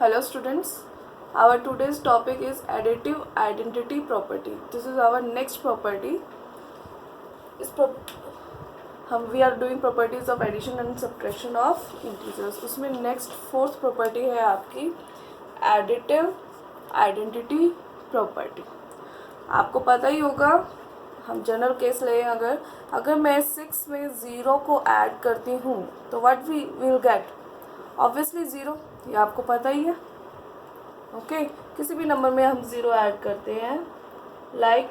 Hello students, our today's topic is additive identity property. This is our next property. We are doing properties of addition and subtraction of integers. उसमें next fourth property है आपकी additive identity property. आपको पता ही होगा, हम general case लें, अगर मैं 6 में 0 को ऐड करती हूँ तो what we will get, obviously 0, ये आपको पता ही है. ओके किसी भी नंबर में हम 0 ऐड करते हैं, लाइक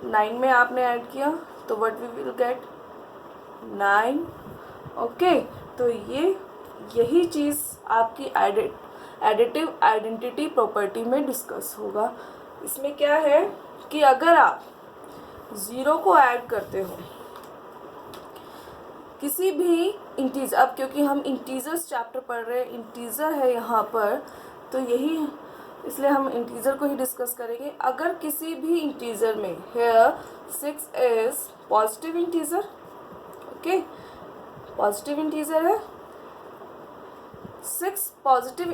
9 में आपने ऐड किया तो what we will get 9. Okay तो यही चीज़ आपकी एडिटिव आइडेंटिटी प्रॉपर्टी में डिस्कस होगा. इसमें क्या है कि अगर आप 0 को ऐड करते हो किसी भी इंटीजर, अब क्योंकि हम इंटीजर्स चैप्टर पढ़ रहे हैं, इंटीजर है यहाँ पर, तो यही इसलिए हम इंटीजर को ही डिस्कस करेंगे. अगर किसी भी इंटीजर में, here 6 is positive integer, okay positive integer है, 6 पॉजिटिव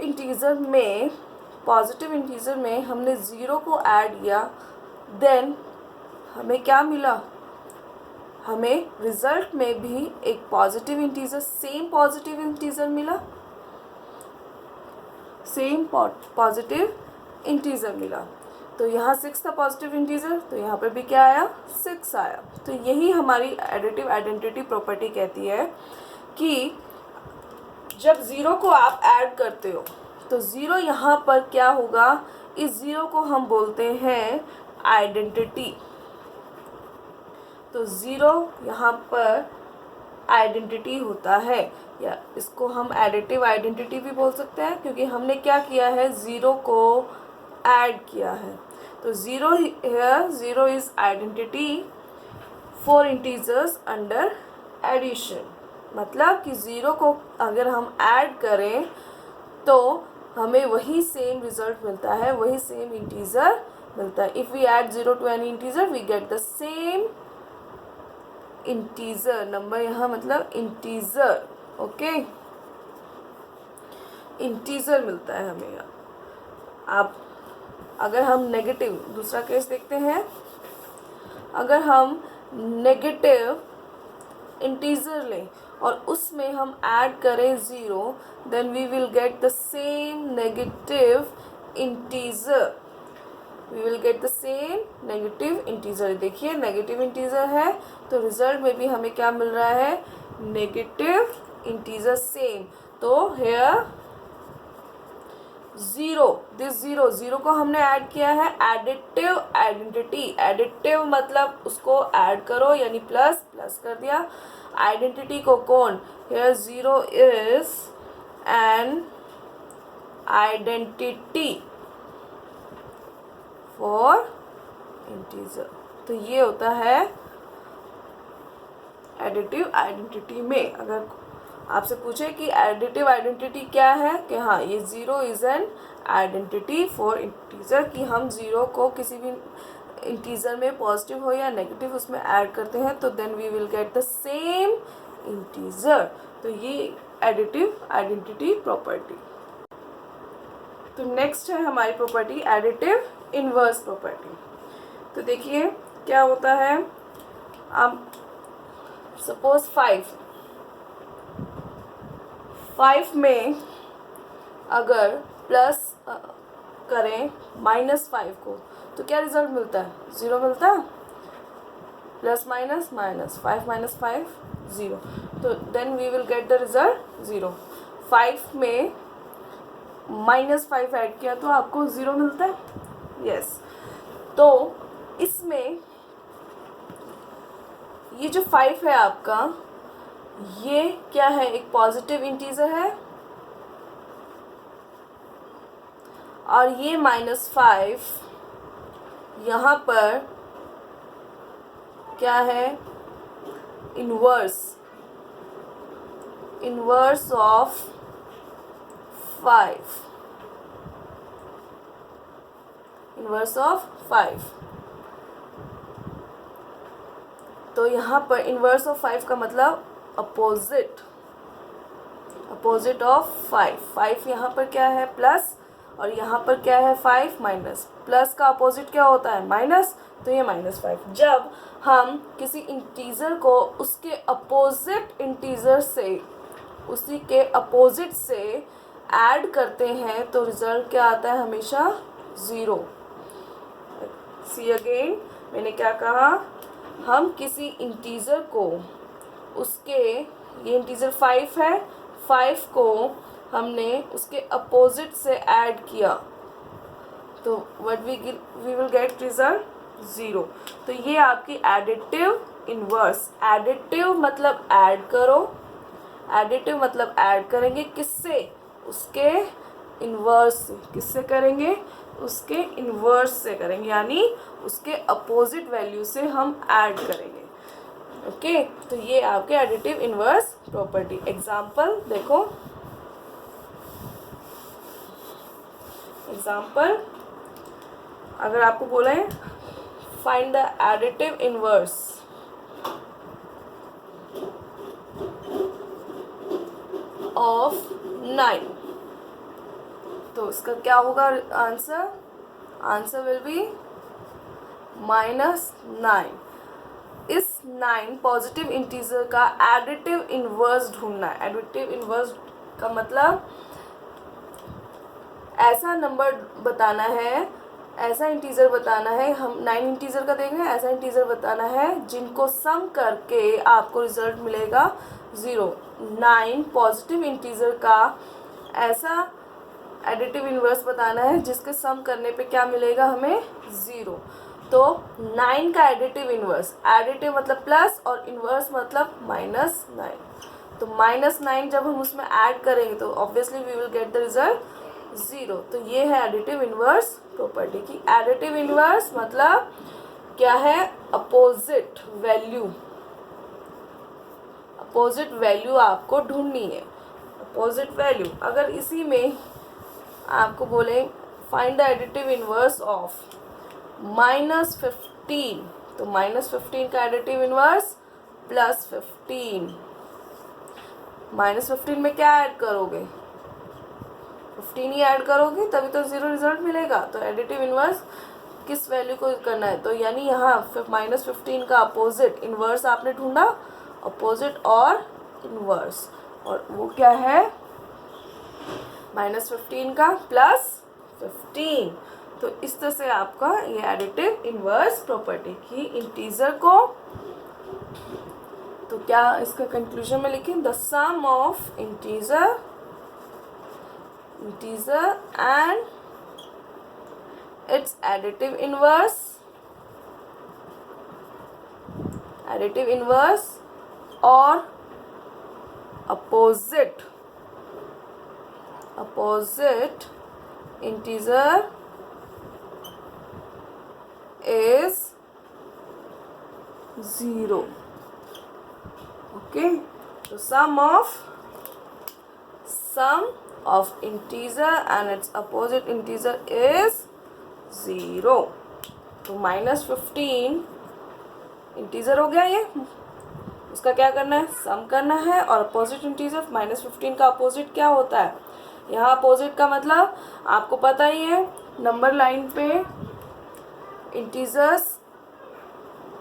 इंटीजर में हमने 0 को ऐड किया, देन हमें क्या मिला, हमें रिजल्ट में भी एक positive integer, same positive integer मिला, तो यहाँ 6 था पॉजिटिव इंटीजर, तो यहाँ पर भी क्या आया, 6 आया. तो यही हमारी एडिटिव आइडेंटिटी प्रॉपर्टी कहती है कि जब 0 को आप ऐड करते हो तो 0 यहाँ पर क्या होगा, इस 0 को हम बोलते हैं आइडेंटिटी. तो 0 यहाँ पर आइडेंटिटी होता है, या इसको हम एडिटिव आइडेंटिटी भी बोल सकते हैं, क्योंकि हमने क्या किया है, 0 को ऐड किया है. तो 0 is identity for integers under addition. मतलब कि 0 को अगर हम ऐड करें तो हमें वही सेम रिजल्ट मिलता है, वही सेम इंटीजर मिलता है. If we add 0 to any integer we get the same integer. Number यहाँ मतलब इंटीजर, ओके इंटीजर मिलता है हमें. आप अगर हम नेगेटिव, दूसरा केस देखते हैं, अगर हम नेगेटिव इंटीजर लें और उसमें हम ऐड करें 0, then we will get the same negative integer. देखिए नेगेटिव इंटीजर है तो रिजल्ट में भी हमें क्या मिल रहा है, नेगेटिव इंटीजर सेम. तो हेयर 0 को हमने ऐड किया है एडिटिव आइडेंटिटी. एडिटिव मतलब उसको ऐड करो, यानी प्लस कर दिया. आइडेंटिटी को कौन, here 0 is an identity for integer. तो ये होता है एडिटिव आइडेंटिटी में. अगर आपसे पूछे कि एडिटिव आइडेंटिटी क्या है, कि हाँ ये 0 is an identity for integer, कि हम 0 को किसी भी इंटीजर में पॉजिटिव हो या नेगेटिव उसमें ऐड करते हैं तो then we will get the same integer. तो ये एडिटिव आइडेंटिटी प्रॉपर्टी. तो नेक्स्ट है हमारी प्रॉपर्टी एडिटिव इनवर्स प्रॉपर्टी. तो देखिए क्या होता है, अब सपोज 5 में अगर प्लस करें -5 को तो क्या रिजल्ट मिलता है, 0 मिलता है. प्लस माइनस 5 - 5 0, तो then we will get the result 0. 5 में -5 ऐड किया तो आपको 0 मिलता है, यस. तो इसमें ये जो 5 है आपका, ये क्या है, एक पॉजिटिव इंटीजर है, और ये -5 यहाँ पर क्या है, इनवर्स ऑफ 5. तो यहाँ पर इनवर्स ऑफ 5 का मतलब अपोजिट अपोजिट ऑफ 5, 5 यहाँ पर क्या है प्लस, और यहाँ पर क्या है 5 माइनस, प्लस का अपोजिट क्या होता है माइनस, तो ये -5। जब हम किसी इंटीजर को उसके अपोजिट इंटीजर से, उसी के अपोजिट से ऐड करते हैं तो रिजल्ट क्या आता है हमेशा 0। सी अगेन, मैंने क्या कहा, हम किसी इंटीजर को उसके, ये इंटीजर 5 है, 5 को हमने उसके अपोजिट से ऐड किया तो what we will get result 0। तो ये आपकी एडिटिव इन्वर्स, एडिटिव मतलब ऐड करो, एडिटिव मतलब ऐड करेंगे किससे, उसके इन्वर्स से, किससे करेंगे, उसके इन्वर्स से करेंगे, यानी उसके अपोजिट वैल्यू से हम ऐड करेंगे। ओके, तो ये आपके एडिटिव इन्वर्स प्रॉपर्टी। एग्जाम्पल देखो, एग्जाम्पल अगर आपको बोला है find the additive inverse of 9, तो इसका क्या होगा आंसर, आंसर विल बी -9। इस 9 पॉजिटिव इंटीजर का एडिटिव इन्वर्स ढूंढना है। एडिटिव इन्वर्स का मतलब ऐसा नंबर बताना है, ऐसा इंटीजर बताना है, हम 9 इंटीजर का देख रहे हैं, ऐसा इंटीजर बताना है जिनको सम करके आपको रिजल्ट मिलेगा 0। 9 पॉजिटिव इंटीजर का ऐसा एडिटिव इन्वर्स बताना है जिसके सम करने पे क्या मिलेगा हमें 0। तो 9 का एडिटिव इन्वर्स, एडिटिव मतलब प्लस और इन्वर्स मतलब -9, तो -9 जब हम उसमें ऐड करेंगे तो obviously we will get the result 0। तो ये है एडिटिव इन्वर्स प्रॉपर्टी की। एडिटिव इन्वर्स मतलब क्या है, अपोजिट वैल्यू, अपोजिट वैल्यू आपको ढूंढनी है, अपोजिट वैल्यू। अगर इसी में आपको बोले find the additive inverse of -15, तो -15 का एडिटिव इन्वर्स +15, -15 में क्या ऐड करोगे, 15 ही ऐड करोगे तभी तो 0 रिजल्ट मिलेगा। तो एडिटिव इन्वर्स किस वैल्यू को करना है, तो यानी यहाँ -15 का अपोजिट इन्वर्स आपने ढूंढा, अपोजिट और इन्वर्स, और वो क्या है -15 का +15। तो इस तरह से आपका ये एडिटिव इन्वर्स प्रॉपर्टी की इंटीजर को, तो क्या इसका कंक्लूजन में लिखें, the sum of integer and its additive inverse or opposite integer is 0. Okay, so sum of integer and its opposite integer is 0. तो -15 इंटीजर हो गया, ये उसका क्या करना है, सम करना है, और अपोजिट इंटीजर -15 का अपोजिट क्या होता है, यहाँ अपोजिट का मतलब आपको पता ही है, नंबर लाइन पे इंटीजर्स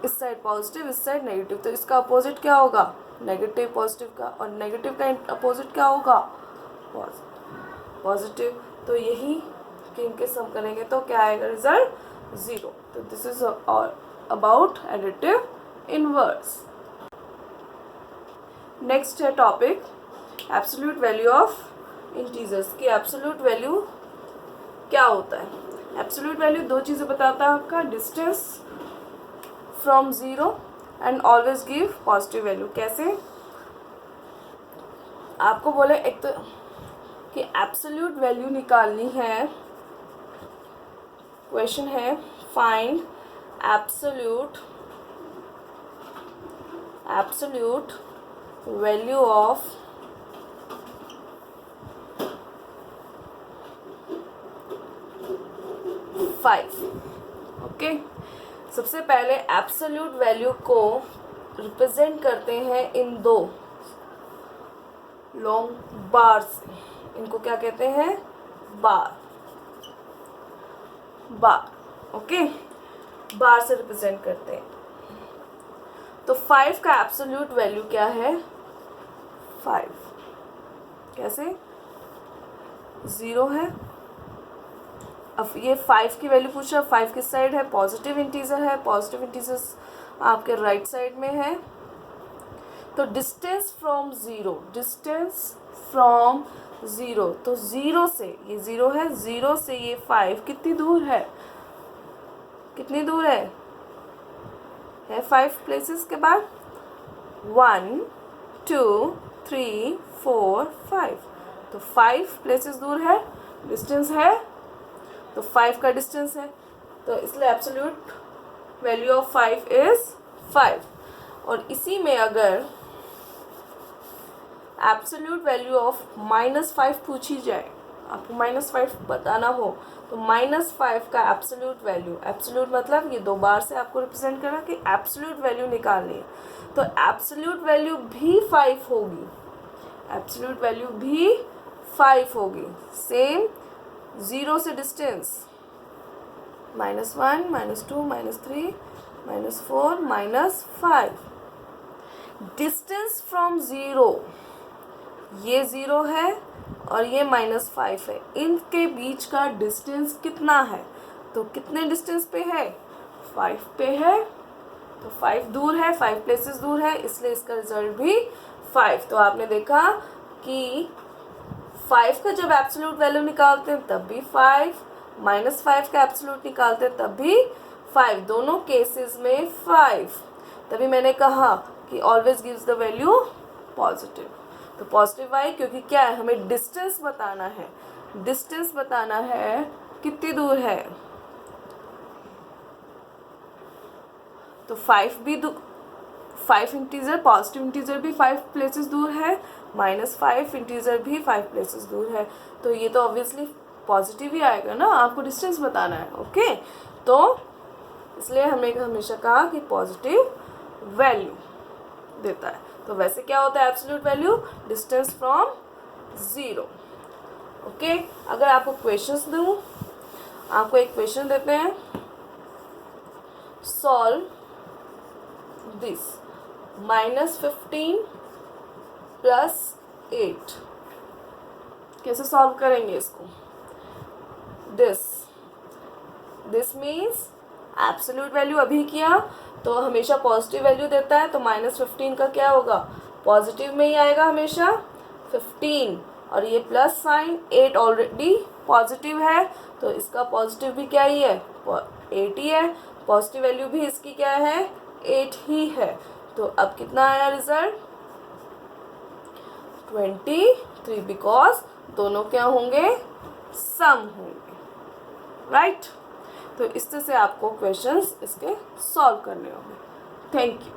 इस साइड पॉजिटिव, इस साइड नेगेटिव, तो इसका अपोजिट क्या होगा, नेगेटिव पॉजिटिव का, और नेगेटिव का अपोजिट क्या होगा, पॉजिटिव। तो यही कि इनके सम करेंगे तो क्या आएगा रिजल्ट 0। तो this is about additive inverse. Next है topic absolute value of integers की। एब्सोल्यूट वैल्यू क्या होता है, एब्सोल्यूट वैल्यू दो चीज़ें बताता है आपका, distance from 0 and always give positive value. कैसे, आपको बोले एक तो कि एब्सोल्यूट वैल्यू निकालनी है, क्वेश्चन है find absolute value of okay. सबसे पहले एब्सोल्यूट वैल्यू को रिप्रेजेंट करते हैं इन दो लॉन्ग बार से, इनको क्या कहते हैं, बार, बार, ओके, बार से रिप्रेजेंट करते हैं। तो 5 का एब्सोल्यूट वैल्यू क्या है, 5, कैसे, 0 है। अब ये 5 की वैल्यू पूछ रहा है, 5 किस साइड है, पॉजिटिव इंटीजर है, पॉजिटिव इंटीजर्स आपके राइट साइड में है। तो distance from zero, distance from zero, तो ज़ीरो से, ये 0 है, 0 से ये 5 कितनी दूर है, कितनी दूर है 5 प्लेसेस के बाद, 1 2 3 4 5, तो 5 प्लेसेस दूर है, डिस्टेंस है, तो 5 का डिस्टेंस है, तो इसलिए एब्सोल्यूट वैल्यू ऑफ 5 इज 5। और इसी में अगर एब्सोल्यूट वैल्यू ऑफ -5 पूछी जाए, आपको -5 बताना हो, तो -5 का एब्सोल्यूट वैल्यू, एब्सोल्यूट मतलब ये 2 बार से आपको रिप्रेजेंट करना कि एब्सोल्यूट वैल्यू निकालनी है, तो एब्सोल्यूट वैल्यू भी 5 होगी, एब्सोल्यूट वैल्यू भी 5 होगी। सेम 0 से डिस्टेंस, -1 -2 -3 -4 -5, डिस्टेंस फ्रॉम ज़ीरो, ये 0 है और ये -5 है, इनके बीच का डिस्टेंस कितना है, तो कितने डिस्टेंस पे है, 5 पे है, तो 5 दूर है, 5 प्लेसेस दूर है, इसलिए इसका रिजल्ट भी 5। तो आपने देखा कि 5 का जब एब्सोल्यूट वैल्यू निकालते हैं तब भी 5, -5 का एब्सोल्यूट निकालते हैं तब भी 5, दोनों केसेस में 5। तभी मैंने कहा कि always gives the value positive. तो पॉजिटिव वाई, क्योंकि क्या है, हमें डिस्टेंस बताना है, डिस्टेंस बताना है कितनी दूर है, तो 5 भी 5 इंटीजर, पॉजिटिव इंटीजर भी 5 प्लेसेस दूर है, -5 इंटीजर भी 5 प्लेसेस दूर है, तो ये तो ऑब्वियसली पॉजिटिव ही आएगा ना, आपको डिस्टेंस बताना है, ओके। तो इसलिए हमने हमेशा कहा कि पॉजिटिव वैल्यू देता है। तो वैसे क्या होता है absolute value, distance from zero, okay. अगर आपको क्वेश्चंस दूँ, आपको एक क्वेश्चन देते हैं, सॉल्व दिस, -15 + 8, कैसे सॉल्व करेंगे इसको, दिस मीन्स एब्सोल्यूट वैल्यू अभी किया तो हमेशा पॉजिटिव वैल्यू देता है, तो -15 का क्या होगा, पॉजिटिव में ही आएगा हमेशा 15, और ये प्लस साइन, 8 ऑलरेडी पॉजिटिव है, तो इसका पॉजिटिव भी क्या ही है, 8 ही है, पॉजिटिव वैल्यू भी इसकी क्या है, 8 ही है। तो अब कितना आया रिजल्ट, 23, बिकॉज दोनों क्या होंगे, सम होंगे, राइट। तो इस तरह से आपको क्वेश्चंस इसके सॉल्व करने होंगे। Thank you.